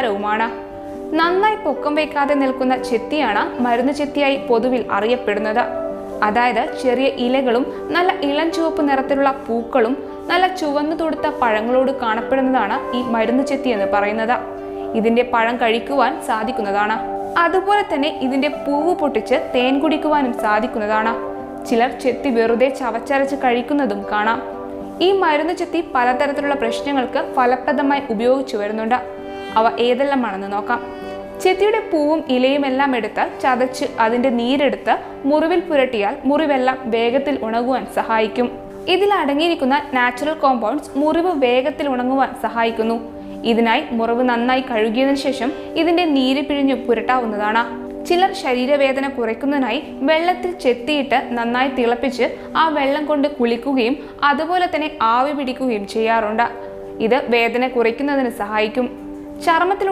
വുമാണ്. നന്നായി പൊക്കം വയ്ക്കാതെ നിൽക്കുന്ന ചെത്തിയാണ് മരുന്ന് ചെത്തിയായി പൊതുവിൽ അറിയപ്പെടുന്നത്. അതായത് ചെറിയ ഇലകളും നല്ല ഇളം ചുവപ്പ് നിറത്തിലുള്ള പൂക്കളും നല്ല ചുവന്നു തൊടുത്ത പഴങ്ങളോട് കാണപ്പെടുന്നതാണ് ഈ മരുന്ന് ചെത്തി എന്ന് പറയുന്നത്. ഇതിന്റെ പഴം കഴിക്കുവാൻ സാധിക്കുന്നതാണ്. അതുപോലെ തന്നെ ഇതിന്റെ പൂവ് പൊട്ടിച്ച് തേൻ കുടിക്കുവാനും സാധിക്കുന്നതാണ്. ചിലർ ചെത്തി വെറുതെ ചവച്ചരച്ച് കഴിക്കുന്നതും കാണാം. ഈ മരുന്ന് ചെത്തി പലതരത്തിലുള്ള പ്രശ്നങ്ങൾക്ക് ഫലപ്രദമായി ഉപയോഗിച്ചു വരുന്നുണ്ട്. അവ ഏതെല്ലാമാണെന്ന് നോക്കാം. ചെത്തിയുടെ പൂവും ഇലയും എല്ലാം എടുത്ത് ചതച്ച് അതിന്റെ നീരെടുത്ത് മുറിവിൽ പുരട്ടിയാൽ മുറിവെല്ലാം വേഗത്തിൽ ഉണങ്ങുവാൻ സഹായിക്കും. ഇതിൽ അടങ്ങിയിരിക്കുന്ന നാച്ചുറൽ കോമ്പൗണ്ട്സ് മുറിവ് വേഗത്തിൽ ഉണങ്ങുവാൻ സഹായിക്കുന്നു. ഇതിനായി മുറിവ് നന്നായി കഴുകിയതിനു ശേഷം ഇതിന്റെ നീര് പിഴിഞ്ഞു പുരട്ടാവുന്നതാണ്. ചിലർ ശരീരവേദന കുറയ്ക്കുന്നതിനായി വെള്ളത്തിൽ ചെത്തിയിട്ട് നന്നായി തിളപ്പിച്ച് ആ വെള്ളം കൊണ്ട് കുളിക്കുകയും അതുപോലെ തന്നെ ആവി പിടിക്കുകയും ചെയ്യാറുണ്ട്. ഇത് വേദന കുറയ്ക്കുന്നതിന് സഹായിക്കും. ചർമ്മത്തിൽ